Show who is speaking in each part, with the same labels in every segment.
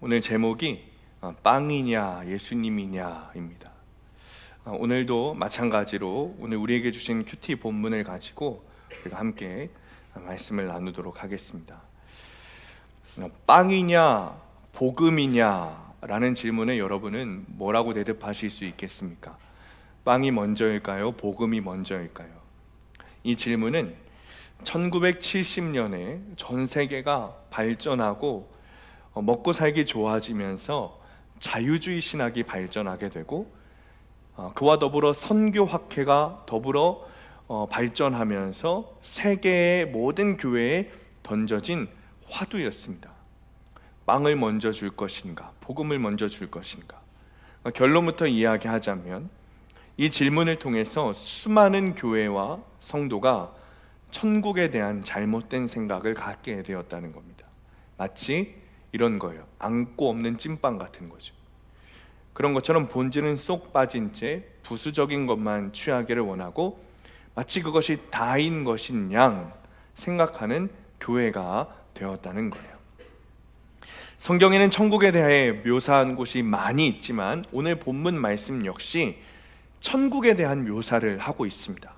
Speaker 1: 오늘 제목이 빵이냐 예수님이냐입니다. 오늘도 마찬가지로 오늘 우리에게 주신 큐티 본문을 가지고 우리가 함께 말씀을 나누도록 하겠습니다. 빵이냐 복음이냐 라는 질문에 여러분은 뭐라고 대답하실 수 있겠습니까? 빵이 먼저일까요? 복음이 먼저일까요? 이 질문은 1970년에 전 세계가 발전하고 먹고 살기 좋아지면서 자유주의 신학이 발전하게 되고 그와 더불어 선교학회가 더불어 발전하면서 세계의 모든 교회에 던져진 화두였습니다. 빵을 먼저 줄 것인가, 복음을 먼저 줄 것인가. 결론부터 이야기하자면 이 질문을 통해서 수많은 교회와 성도가 천국에 대한 잘못된 생각을 갖게 되었다는 겁니다. 마치 이런 거예요. 안고 없는 찐빵 같은 거죠. 그런 것처럼 본질은 쏙 빠진 채 부수적인 것만 취하기를 원하고 마치 그것이 다인 것인 양 생각하는 교회가 되었다는 거예요. 성경에는 천국에 대해 묘사한 곳이 많이 있지만 오늘 본문 말씀 역시 천국에 대한 묘사를 하고 있습니다.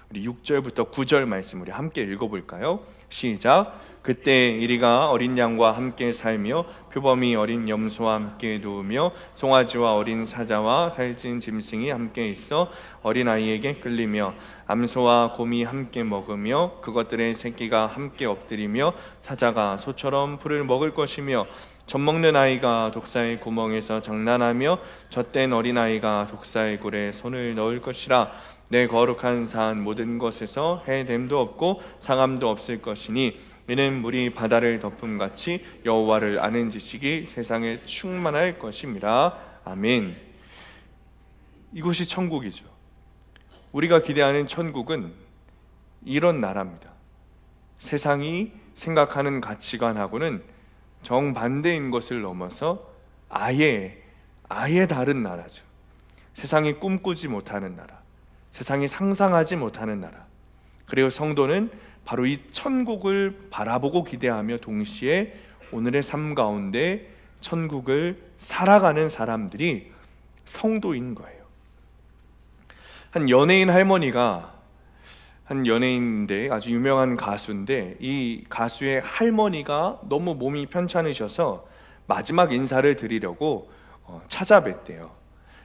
Speaker 1: 우리 6절부터 9절 말씀 우리 함께 읽어볼까요? 시작. 그때 이리가 어린 양과 함께 살며 표범이 어린 염소와 함께 누우며 송아지와 어린 사자와 살찐 짐승이 함께 있어 어린아이에게 끌리며 암소와 곰이 함께 먹으며 그것들의 새끼가 함께 엎드리며 사자가 소처럼 풀을 먹을 것이며 젖먹는 아이가 독사의 구멍에서 장난하며 젖된 어린아이가 독사의 굴에 손을 넣을 것이라. 내 거룩한 산 모든 것에서 해됨도 없고 상함도 없을 것이니 이는 물이 바다를 덮음같이 여호와를 아는 지식이 세상에 충만할 것임이라. 아멘. 이곳이 천국이죠. 우리가 기대하는 천국은 이런 나라입니다. 세상이 생각하는 가치관하고는 정반대인 것을 넘어서 아예 다른 나라죠. 세상이 꿈꾸지 못하는 나라, 세상이 상상하지 못하는 나라. 그리고 성도는 바로 이 천국을 바라보고 기대하며 동시에 오늘의 삶 가운데 천국을 살아가는 사람들이 성도인 거예요. 한 연예인인데 아주 유명한 가수인데 이 가수의 할머니가 너무 몸이 편찮으셔서 마지막 인사를 드리려고 찾아뵀대요.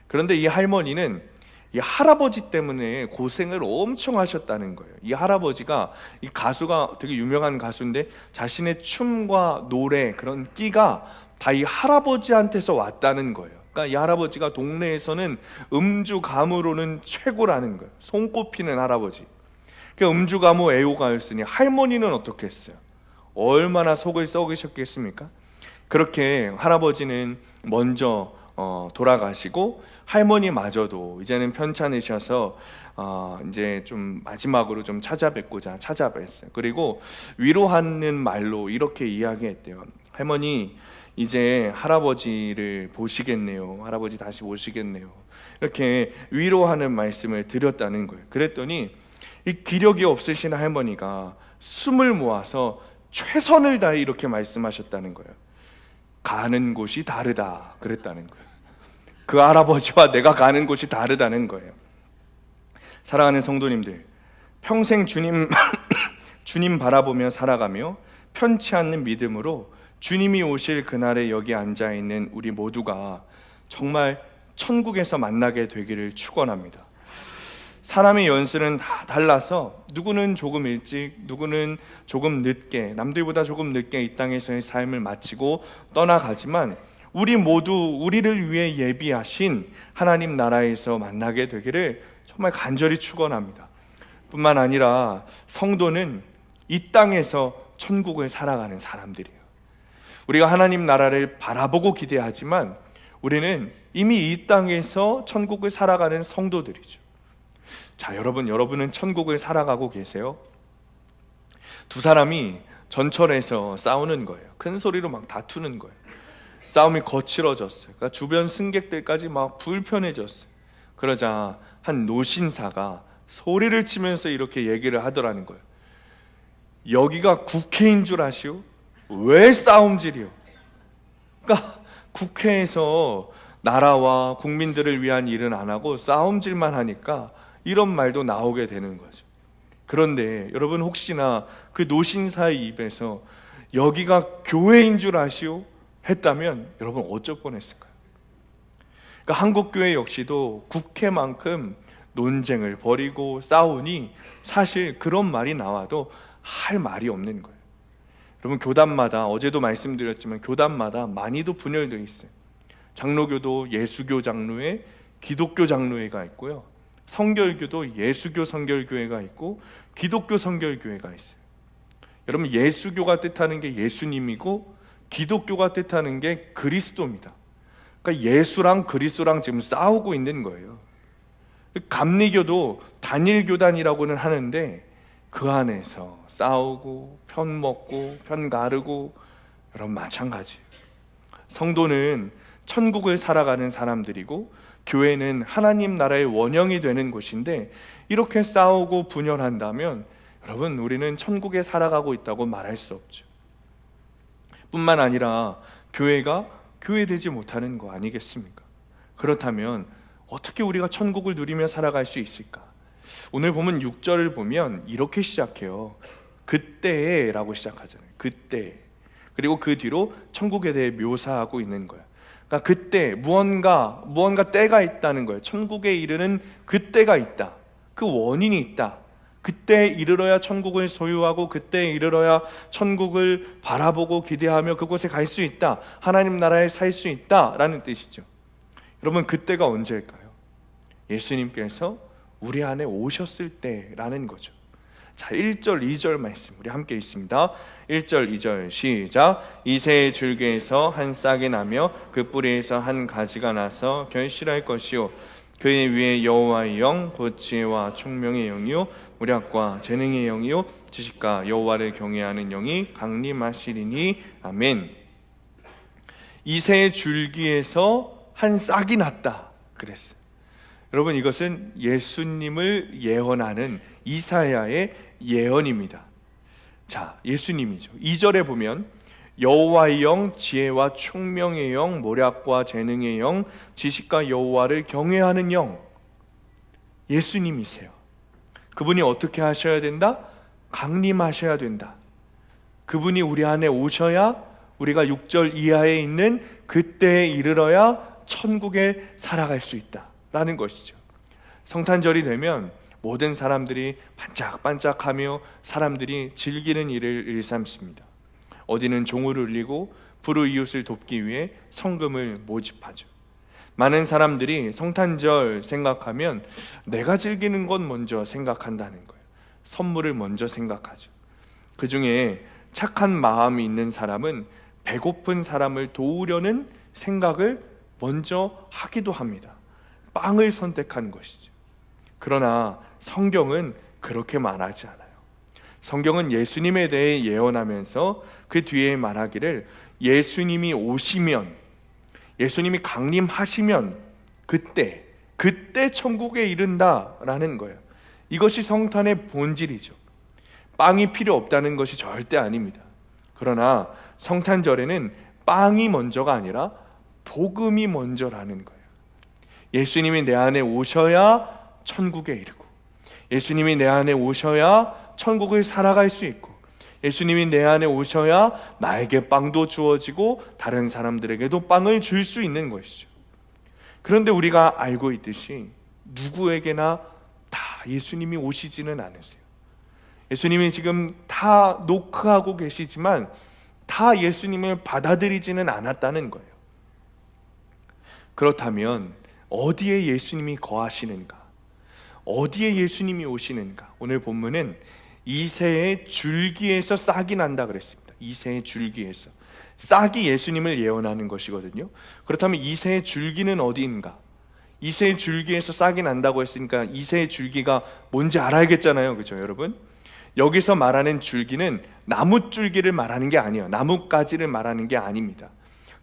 Speaker 1: 그런데 이 할머니는 이 할아버지 때문에 고생을 엄청 하셨다는 거예요. 이 할아버지가, 이 가수가 되게 유명한 가수인데 자신의 춤과 노래 그런 끼가 다 이 할아버지한테서 왔다는 거예요. 그러니까 이 할아버지가 동네에서는 음주가무로는 최고라는 거예요. 손꼽히는 할아버지. 그러니까 음주가무 애호가였으니 할머니는 어떻게 했어요? 얼마나 속을 썩으셨겠습니까? 그렇게 할아버지는 먼저 돌아가시고 할머니마저도 이제는 편찮으셔서 이제 좀 마지막으로 좀 찾아뵙고자 찾아뵀어요. 그리고 위로하는 말로 이렇게 이야기했대요. 할머니, 이제 할아버지를 보시겠네요. 할아버지 다시 오시겠네요. 이렇게 위로하는 말씀을 드렸다는 거예요. 그랬더니 이 기력이 없으신 할머니가 숨을 모아서 최선을 다해 이렇게 말씀하셨다는 거예요. 가는 곳이 다르다 그랬다는 거예요. 그 할아버지와 내가 가는 곳이 다르다는 거예요. 사랑하는 성도님들, 평생 주님 바라보며 살아가며 편치 않는 믿음으로 주님이 오실 그날에 여기 앉아있는 우리 모두가 정말 천국에서 만나게 되기를 축원합니다. 사람의 연수는 다 달라서 누구는 조금 일찍, 누구는 조금 늦게, 남들보다 조금 늦게 이 땅에서의 삶을 마치고 떠나가지만 우리 모두 우리를 위해 예비하신 하나님 나라에서 만나게 되기를 정말 간절히 축원합니다. 뿐만 아니라 성도는 이 땅에서 천국을 살아가는 사람들이에요. 우리가 하나님 나라를 바라보고 기대하지만 우리는 이미 이 땅에서 천국을 살아가는 성도들이죠. 자, 여러분은 천국을 살아가고 계세요? 두 사람이 전철에서 싸우는 거예요. 큰 소리로 막 다투는 거예요. 싸움이 거칠어졌어요. 그러니까 주변 승객들까지 막 불편해졌어요. 그러자 한 노신사가 소리를 치면서 이렇게 얘기를 하더라는 거예요. 여기가 국회인 줄 아시오? 왜 싸움질이요? 그러니까 국회에서 나라와 국민들을 위한 일은 안 하고 싸움질만 하니까 이런 말도 나오게 되는 거죠. 그런데 여러분, 혹시나 그 노신사의 입에서 여기가 교회인 줄 아시오? 했다면 여러분 어쩔 뻔했을까요? 그러니까 한국교회 역시도 국회만큼 논쟁을 벌이고 싸우니 사실 그런 말이 나와도 할 말이 없는 거예요. 여러분, 교단마다, 어제도 말씀드렸지만 교단마다 많이도 분열되어 있어요. 장로교도 예수교 장로회, 기독교 장로회가 있고요, 성결교도 예수교 성결교회가 있고 기독교 성결교회가 있어요. 여러분, 예수교가 뜻하는 게 예수님이고 기독교가 뜻하는 게 그리스도입니다. 그러니까 예수랑 그리스도랑 지금 싸우고 있는 거예요. 감리교도 단일교단이라고는 하는데 그 안에서 싸우고 편 먹고 편 가르고, 여러분 마찬가지예요. 성도는 천국을 살아가는 사람들이고 교회는 하나님 나라의 원형이 되는 곳인데, 이렇게 싸우고 분열한다면 여러분, 우리는 천국에 살아가고 있다고 말할 수 없죠. 뿐만 아니라 교회가 교회되지 못하는 거 아니겠습니까? 그렇다면 어떻게 우리가 천국을 누리며 살아갈 수 있을까? 오늘 보면 6절을 보면 이렇게 시작해요. 그때에 라고 시작하잖아요. 그때. 그리고 그 뒤로 천국에 대해 묘사하고 있는 거예요. 그러니까 그때 무언가 때가 있다는 거예요. 천국에 이르는 그때가 있다. 그 원인이 있다. 그때에 이르러야 천국을 소유하고 그때에 이르러야 천국을 바라보고 기대하며 그곳에 갈 수 있다. 하나님 나라에 살 수 있다라는 뜻이죠. 여러분, 그때가 언제일까요? 예수님께서 우리 안에 오셨을 때라는 거죠. 자, 1절 2절 말씀 우리 함께 읽습니다. 1절 2절 시작. 이새의 줄기에서 한 싹이 나며 그 뿌리에서 한 가지가 나서 결실할 것이요 그의 위에 여호와의 영 곧 지혜와 총명의 영이요 무략과 재능의 영이요 지식과 여호와를 경외하는 영이 강림하시리니 아멘. 이새의 줄기에서 한 싹이 났다 그랬어요. 여러분, 이것은 예수님을 예언하는 이사야의 예언입니다. 자, 예수님이죠. 2절에 보면 여호와의 영, 지혜와 총명의 영, 모략과 재능의 영, 지식과 여호와를 경외하는 영, 예수님이세요. 그분이 어떻게 하셔야 된다? 강림하셔야 된다. 그분이 우리 안에 오셔야 우리가 6절 이하에 있는 그때에 이르러야 천국에 살아갈 수 있다라는 것이죠. 성탄절이 되면 모든 사람들이 반짝반짝하며 사람들이 즐기는 일을 일삼습니다. 어디는 종을 울리고 불우이웃을 돕기 위해 성금을 모집하죠. 많은 사람들이 성탄절 생각하면 내가 즐기는 건 먼저 생각한다는 거예요. 선물을 먼저 생각하죠. 그 중에 착한 마음이 있는 사람은 배고픈 사람을 도우려는 생각을 먼저 하기도 합니다. 빵을 선택한 것이죠. 그러나 성경은 그렇게 말하지 않아요. 성경은 예수님에 대해 예언하면서 그 뒤에 말하기를 예수님이 오시면, 예수님이 강림하시면 그때 천국에 이른다라는 거예요. 이것이 성탄의 본질이죠. 빵이 필요 없다는 것이 절대 아닙니다. 그러나 성탄절에는 빵이 먼저가 아니라 복음이 먼저라는 거예요. 예수님이 내 안에 오셔야 천국에 이르고, 예수님이 내 안에 오셔야 천국을 살아갈 수 있고, 예수님이 내 안에 오셔야 나에게 빵도 주어지고 다른 사람들에게도 빵을 줄 수 있는 것이죠. 그런데 우리가 알고 있듯이 누구에게나 다 예수님이 오시지는 않으세요. 예수님이 지금 다 노크하고 계시지만 다 예수님을 받아들이지는 않았다는 거예요. 그렇다면 어디에 예수님이 거하시는가? 어디에 예수님이 오시는가? 오늘 본문은 이새의 줄기에서 싹이 난다 그랬습니다. 이새의 줄기에서. 싹이 예수님을 예언하는 것이거든요. 그렇다면 이새의 줄기는 어디인가? 이새의 줄기에서 싹이 난다고 했으니까 이새의 줄기가 뭔지 알아야겠잖아요. 그렇죠, 여러분? 여기서 말하는 줄기는 나무 줄기를 말하는 게 아니에요. 나뭇가지를 말하는 게 아닙니다.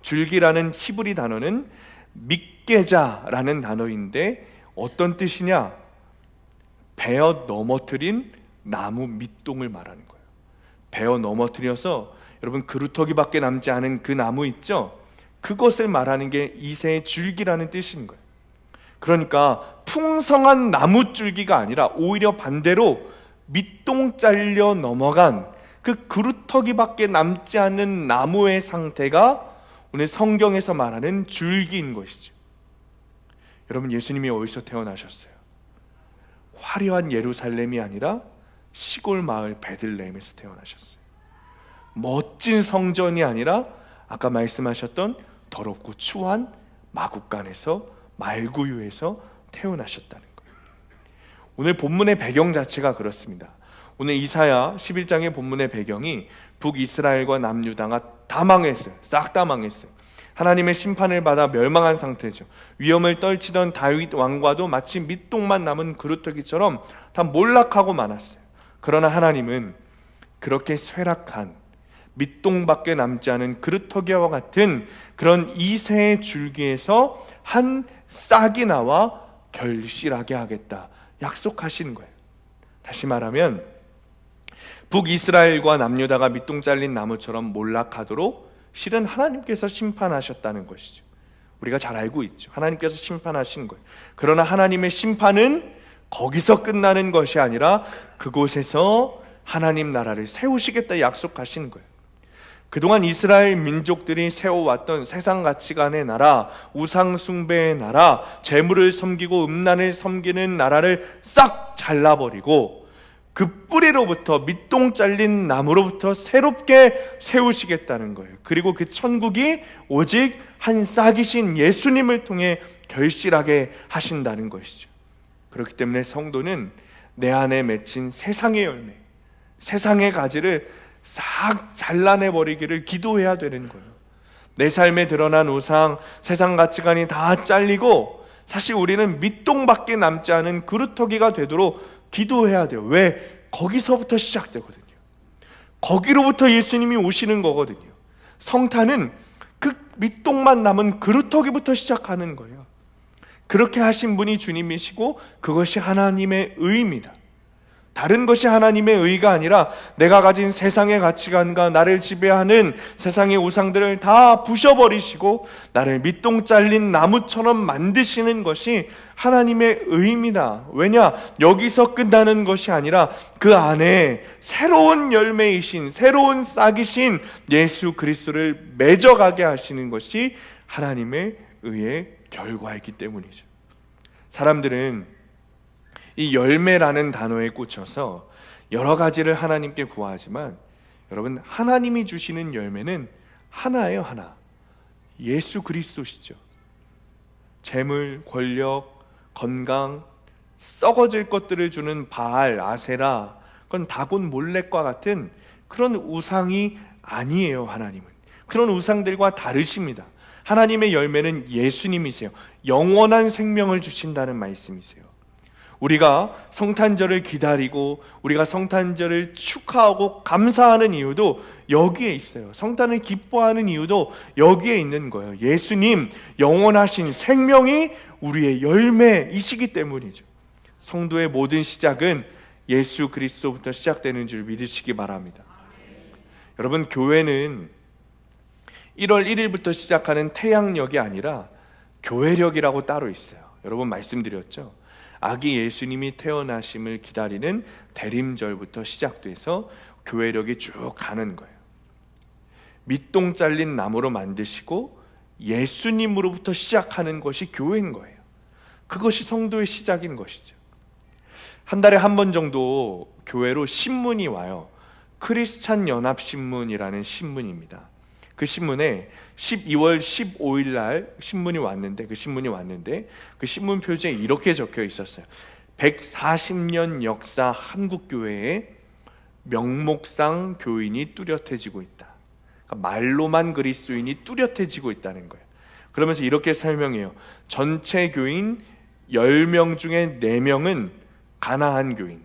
Speaker 1: 줄기라는 히브리 단어는 밑계자라는 단어인데 어떤 뜻이냐? 베어 넘어뜨린 나무 밑동을 말하는 거예요. 베어 넘어뜨려서 여러분 그루터기밖에 남지 않은 그 나무 있죠? 그것을 말하는 게 이새의 줄기라는 뜻인 거예요. 그러니까 풍성한 나무 줄기가 아니라 오히려 반대로 밑동 잘려 넘어간 그 그루터기밖에 남지 않는 나무의 상태가 오늘 성경에서 말하는 줄기인 것이죠. 여러분, 예수님이 어디서 태어나셨어요? 화려한 예루살렘이 아니라 시골 마을 베들레헴에서 태어나셨어요. 멋진 성전이 아니라 아까 말씀하셨던 더럽고 추한 마국간에서, 말구유에서 태어나셨다는 거예요. 오늘 본문의 배경 자체가 그렇습니다. 오늘 이사야 11장의 본문의 배경이 북이스라엘과 남유다가 다 망했어요. 싹 다 망했어요. 하나님의 심판을 받아 멸망한 상태죠. 위험을 떨치던 다윗 왕과도 마치 밑동만 남은 그루터기처럼 다 몰락하고 말았어요. 그러나 하나님은 그렇게 쇠락한 밑동밖에 남지 않은 그루터기와 같은 그런 이새의 줄기에서 한 싹이 나와 결실하게 하겠다 약속하신 거예요. 다시 말하면 북이스라엘과 남유다가 밑동 잘린 나무처럼 몰락하도록 실은 하나님께서 심판하셨다는 것이죠. 우리가 잘 알고 있죠. 하나님께서 심판하신 거예요. 그러나 하나님의 심판은 거기서 끝나는 것이 아니라 그곳에서 하나님 나라를 세우시겠다 약속하신 거예요. 그동안 이스라엘 민족들이 세워왔던 세상 가치관의 나라, 우상 숭배의 나라, 재물을 섬기고 음란을 섬기는 나라를 싹 잘라버리고 그 뿌리로부터, 밑동 잘린 나무로부터 새롭게 세우시겠다는 거예요. 그리고 그 천국이 오직 한 싹이신 예수님을 통해 결실하게 하신다는 것이죠. 그렇기 때문에 성도는 내 안에 맺힌 세상의 열매, 세상의 가지를 싹 잘라내버리기를 기도해야 되는 거예요. 내 삶에 드러난 우상, 세상 가치관이 다 잘리고 사실 우리는 밑동밖에 남지 않은 그루터기가 되도록 기도해야 돼요. 왜? 거기서부터 시작되거든요. 거기로부터 예수님이 오시는 거거든요. 성탄은 그 밑동만 남은 그루터기부터 시작하는 거예요. 그렇게 하신 분이 주님이시고 그것이 하나님의 의입니다. 다른 것이 하나님의 의가 아니라 내가 가진 세상의 가치관과 나를 지배하는 세상의 우상들을 다 부셔버리시고 나를 밑동 잘린 나무처럼 만드시는 것이 하나님의 의입니다. 왜냐? 여기서 끝나는 것이 아니라 그 안에 새로운 열매이신, 새로운 싹이신 예수 그리스도를 맺어가게 하시는 것이 하나님의 의의 결과이기 때문이죠. 사람들은 이 열매라는 단어에 꽂혀서 여러 가지를 하나님께 구하지만 여러분, 하나님이 주시는 열매는 하나예요. 하나. 예수 그리스도시죠. 재물, 권력, 건강, 썩어질 것들을 주는 바알, 아세라, 그건 다곤 몰렉과 같은 그런 우상이 아니에요. 하나님은 그런 우상들과 다르십니다. 하나님의 열매는 예수님이세요. 영원한 생명을 주신다는 말씀이세요. 우리가 성탄절을 기다리고 우리가 성탄절을 축하하고 감사하는 이유도 여기에 있어요. 성탄을 기뻐하는 이유도 여기에 있는 거예요. 예수님, 영원하신 생명이 우리의 열매이시기 때문이죠. 성도의 모든 시작은 예수 그리스도부터 시작되는 줄 믿으시기 바랍니다. 여러분, 교회는 1월 1일부터 시작하는 태양력이 아니라 교회력이라고 따로 있어요. 여러분 말씀드렸죠? 아기 예수님이 태어나심을 기다리는 대림절부터 시작돼서 교회력이 쭉 가는 거예요. 밑동 잘린 나무로 만드시고 예수님으로부터 시작하는 것이 교회인 거예요. 그것이 성도의 시작인 것이죠. 한 달에 한 번 정도 교회로 신문이 와요. 크리스찬 연합신문이라는 신문입니다. 그 신문에 12월 15일 날 신문이 왔는데 그 신문 표지에 이렇게 적혀 있었어요. 140년 역사 한국교회에 명목상 교인이 뚜렷해지고 있다. 그러니까 말로만 그리스도인이 뚜렷해지고 있다는 거예요. 그러면서 이렇게 설명해요. 전체 교인 10명 중에 4명은 가나안 교인.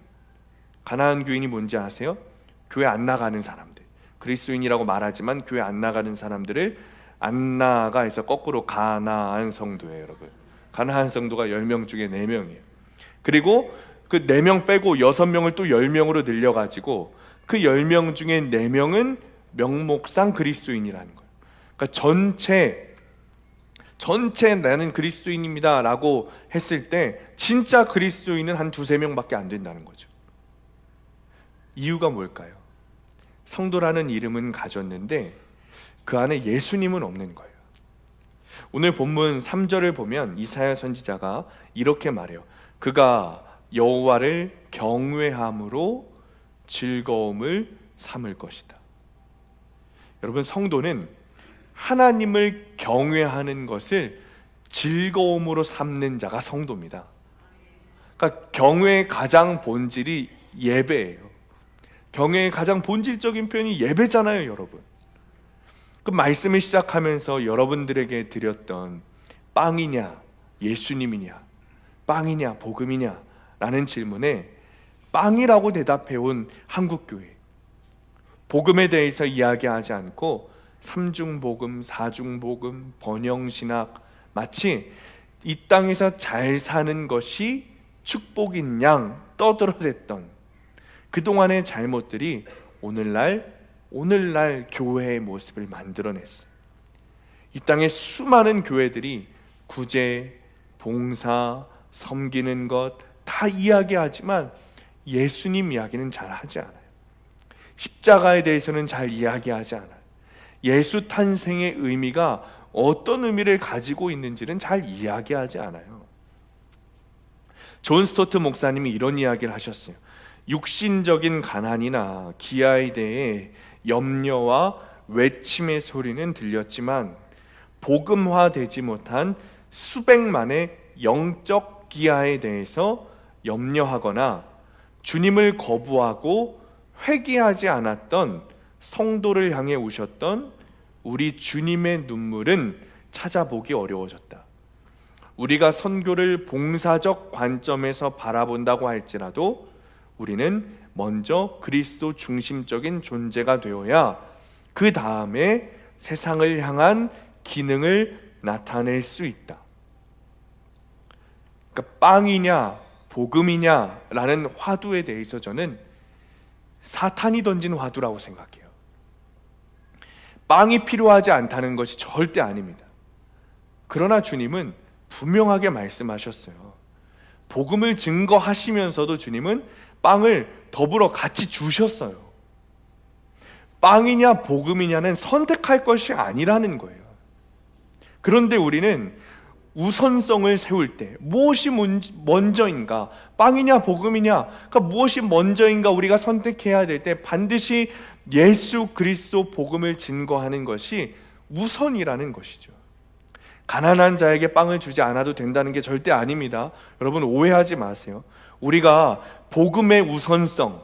Speaker 1: 가나안 교인이 뭔지 아세요? 교회 안 나가는 사람들. 그리스도인이라고 말하지만 교회 안 나가는 사람들을 안나가 해서 거꾸로 가나안 성도예요. 여러분, 가나안 성도가 10명 중에 4명이에요. 그리고 그 4명 빼고 6명을 또 10명으로 늘려가지고 그 10명 중에 4명은 명목상 그리스도인이라는 거예요. 그러니까 전체 전체 나는 그리스도인입니다 라고 했을 때 진짜 그리스도인은 한 두세 명밖에 안 된다는 거죠. 이유가 뭘까요? 성도라는 이름은 가졌는데 그 안에 예수님은 없는 거예요. 오늘 본문 3절을 보면 이사야 선지자가 이렇게 말해요. 그가 여호와를 경외함으로 즐거움을 삼을 것이다. 여러분, 성도는 하나님을 경외하는 것을 즐거움으로 삼는 자가 성도입니다. 그러니까 경외의 가장 본질이 예배예요. 경외의 가장 본질적인 표현이 예배잖아요, 여러분. 그 말씀을 시작하면서 여러분들에게 드렸던 빵이냐 예수님이냐, 빵이냐 복음이냐 라는 질문에 빵이라고 대답해온 한국교회, 복음에 대해서 이야기하지 않고 삼중복음, 사중복음, 번영신학, 마치 이 땅에서 잘 사는 것이 축복인 양 떠들어댔던 그동안의 잘못들이 오늘날 교회의 모습을 만들어냈어요. 이 땅의 수많은 교회들이 구제, 봉사, 섬기는 것 다 이야기하지만 예수님 이야기는 잘 하지 않아요. 십자가에 대해서는 잘 이야기하지 않아요. 예수 탄생의 의미가 어떤 의미를 가지고 있는지는 잘 이야기하지 않아요. 존 스토트 목사님이 이런 이야기를 하셨어요. 육신적인 가난이나 기아에 대해 염려와 외침의 소리는 들렸지만 복음화되지 못한 수백만의 영적 기아에 대해서 염려하거나 주님을 거부하고 회개하지 않았던 성도를 향해 우셨던 우리 주님의 눈물은 찾아보기 어려워졌다. 우리가 선교를 봉사적 관점에서 바라본다고 할지라도 우리는 먼저 그리스도 중심적인 존재가 되어야 그 다음에 세상을 향한 기능을 나타낼 수 있다. 그러니까 빵이냐 복음이냐라는 화두에 대해서 저는 사탄이 던진 화두라고 생각해요. 빵이 필요하지 않다는 것이 절대 아닙니다. 그러나 주님은 분명하게 말씀하셨어요. 복음을 증거하시면서도 주님은 빵을 더불어 같이 주셨어요. 빵이냐 복음이냐는 선택할 것이 아니라는 거예요. 그런데 우리는 우선성을 세울 때 무엇이 먼저인가, 빵이냐 복음이냐, 그러니까 무엇이 먼저인가 우리가 선택해야 될 때 반드시 예수 그리스도 복음을 증거하는 것이 우선이라는 것이죠. 가난한 자에게 빵을 주지 않아도 된다는 게 절대 아닙니다. 여러분 오해하지 마세요. 우리가 복음의 우선성,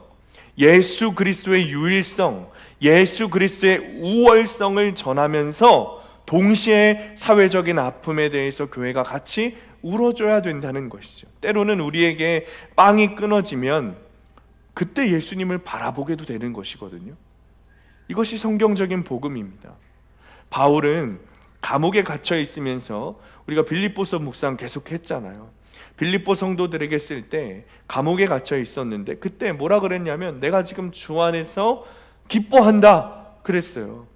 Speaker 1: 예수 그리스도의 유일성, 예수 그리스도의 우월성을 전하면서 동시에 사회적인 아픔에 대해서 교회가 같이 울어줘야 된다는 것이죠. 때로는 우리에게 빵이 끊어지면 그때 예수님을 바라보게도 되는 것이거든요. 이것이 성경적인 복음입니다. 바울은 감옥에 갇혀 있으면서 우리가 빌립보서 묵상 계속했잖아요. 빌립보 성도들에게 쓸 때 감옥에 갇혀 있었는데 그때 뭐라 그랬냐면 내가 지금 주 안에서 기뻐한다 그랬어요.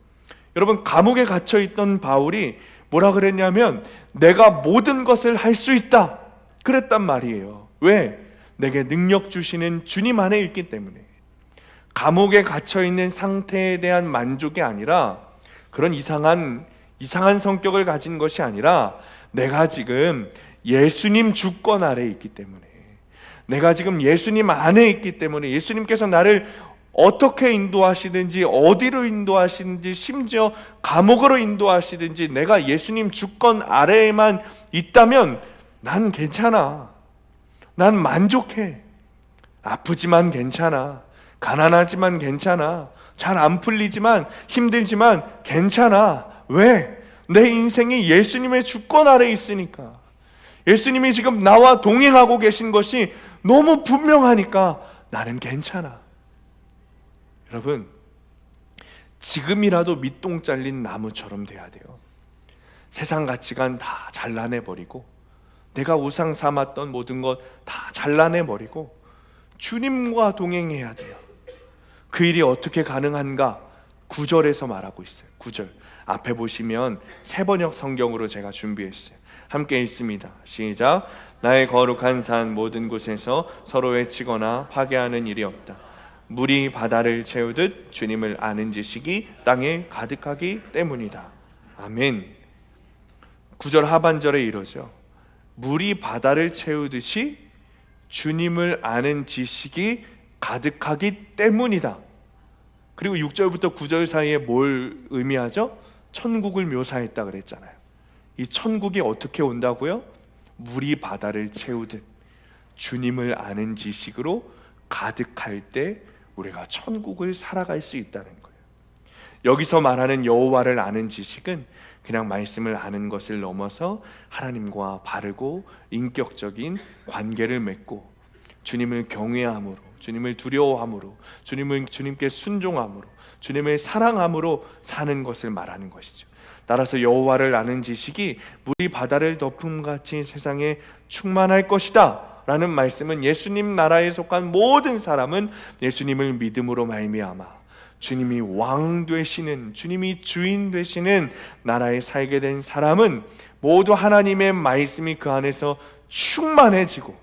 Speaker 1: 여러분 감옥에 갇혀 있던 바울이 뭐라 그랬냐면 내가 모든 것을 할 수 있다 그랬단 말이에요. 왜? 내게 능력 주시는 주님 안에 있기 때문에. 감옥에 갇혀 있는 상태에 대한 만족이 아니라 그런 이상한 성격을 가진 것이 아니라 내가 지금 예수님 주권 아래에 있기 때문에, 내가 지금 예수님 안에 있기 때문에 예수님께서 나를 어떻게 인도하시든지 어디로 인도하시든지 심지어 감옥으로 인도하시든지 내가 예수님 주권 아래에만 있다면 난 괜찮아. 난 만족해. 아프지만 괜찮아. 가난하지만 괜찮아. 잘 안 풀리지만 힘들지만 괜찮아. 왜? 내 인생이 예수님의 주권 아래에 있으니까. 예수님이 지금 나와 동행하고 계신 것이 너무 분명하니까 나는 괜찮아. 여러분, 지금이라도 밑동 잘린 나무처럼 돼야 돼요. 세상 가치관 다 잘라내버리고 내가 우상 삼았던 모든 것 다 잘라내버리고 주님과 동행해야 돼요. 그 일이 어떻게 가능한가? 9절에서 말하고 있어요. 9절. 앞에 보시면 세번역 성경으로 제가 준비했어요. 함께 읽습니다. 시작. 나의 거룩한 산 모든 곳에서 서로 외치거나 파괴하는 일이 없다. 물이 바다를 채우듯 주님을 아는 지식이 땅에 가득하기 때문이다. 아멘. 9절 하반절에 이러죠. 물이 바다를 채우듯이 주님을 아는 지식이 가득하기 때문이다. 그리고 6절부터 9절 사이에 뭘 의미하죠? 천국을 묘사했다 그랬잖아요. 이 천국이 어떻게 온다고요? 물이 바다를 채우듯 주님을 아는 지식으로 가득할 때 우리가 천국을 살아갈 수 있다는 거예요. 여기서 말하는 여호와를 아는 지식은 그냥 말씀을 아는 것을 넘어서 하나님과 바르고 인격적인 관계를 맺고 주님을 경외함으로, 주님을 두려워함으로, 주님께 순종함으로, 주님을 사랑함으로 사는 것을 말하는 것이죠. 따라서 여호와를 아는 지식이 물이 바다를 덮음같이 세상에 충만할 것이다 라는 말씀은 예수님 나라에 속한 모든 사람은 예수님을 믿음으로 말미암아 주님이 왕 되시는, 주님이 주인 되시는 나라에 살게 된 사람은 모두 하나님의 말씀이 그 안에서 충만해지고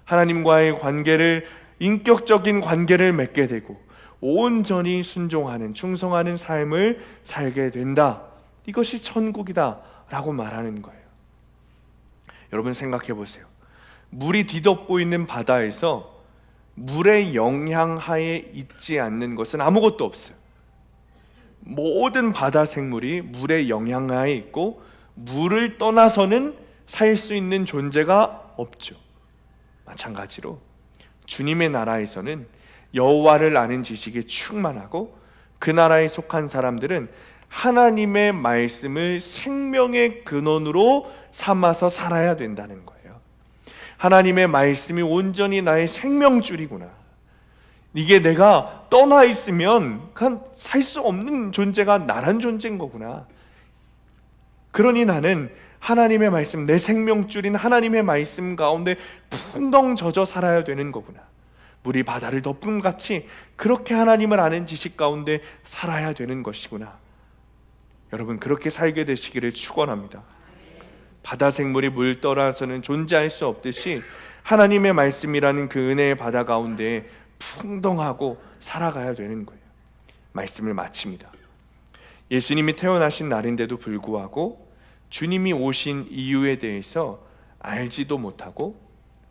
Speaker 1: 하나님과의 관계를, 인격적인 관계를 맺게 되고 온전히 순종하는, 충성하는 삶을 살게 된다. 이것이 천국이다 라고 말하는 거예요. 여러분 생각해 보세요. 물이 뒤덮고 있는 바다에서 물의 영향하에 있지 않는 것은 아무것도 없어요. 모든 바다 생물이 물의 영향하에 있고 물을 떠나서는 살 수 있는 존재가 없죠. 마찬가지로 주님의 나라에서는 여호와를 아는 지식에 충만하고 그 나라에 속한 사람들은 하나님의 말씀을 생명의 근원으로 삼아서 살아야 된다는 거예요. 하나님의 말씀이 온전히 나의 생명줄이구나. 이게 내가 떠나 있으면 그냥 살 수 없는 존재가 나란 존재인 거구나. 그러니 나는 하나님의 말씀, 내 생명줄인 하나님의 말씀 가운데 풍덩 젖어 살아야 되는 거구나. 물이 바다를 덮음같이 그렇게 하나님을 아는 지식 가운데 살아야 되는 것이구나. 여러분 그렇게 살게 되시기를 축원합니다. 바다 생물이 물 떠나서는 존재할 수 없듯이 하나님의 말씀이라는 그 은혜의 바다 가운데 풍덩하고 살아가야 되는 거예요. 말씀을 마칩니다. 예수님이 태어나신 날인데도 불구하고 주님이 오신 이유에 대해서 알지도 못하고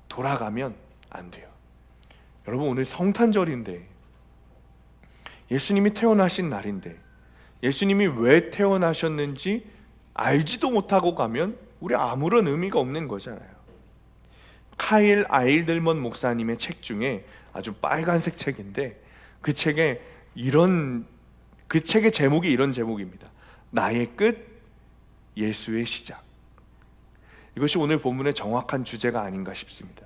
Speaker 1: 돌아가면 안 돼요. 여러분 오늘 성탄절인데, 예수님이 태어나신 날인데 예수님이 왜 태어나셨는지 알지도 못하고 가면 우리 아무런 의미가 없는 거잖아요. 카일 아일들먼 목사님의 책 중에 아주 빨간색 책인데 그 책의 제목이 이런 제목입니다. 나의 끝, 예수의 시작. 이것이 오늘 본문의 정확한 주제가 아닌가 싶습니다.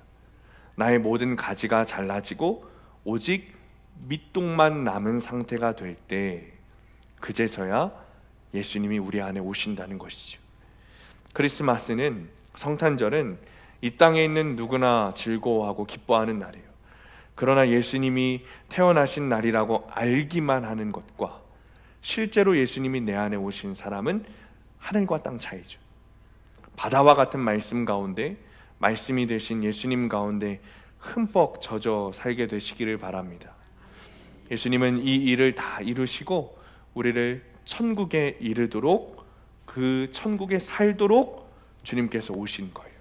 Speaker 1: 나의 모든 가지가 잘라지고 오직 밑동만 남은 상태가 될 때 그제서야 예수님이 우리 안에 오신다는 것이죠. 크리스마스는, 성탄절은 이 땅에 있는 누구나 즐거워하고 기뻐하는 날이에요. 그러나 예수님이 태어나신 날이라고 알기만 하는 것과 실제로 예수님이 내 안에 오신 사람은 하늘과 땅 차이죠. 바다와 같은 말씀 가운데, 말씀이 되신 예수님 가운데 흠뻑 젖어 살게 되시기를 바랍니다. 예수님은 이 일을 다 이루시고 우리를 천국에 이르도록, 그 천국에 살도록 주님께서 오신 거예요.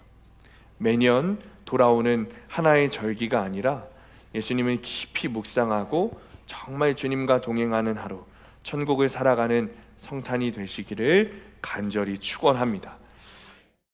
Speaker 1: 매년 돌아오는 하나의 절기가 아니라 예수님을 깊이 묵상하고 정말 주님과 동행하는 하루, 천국을 살아가는 성탄이 되시기를 간절히 축원합니다.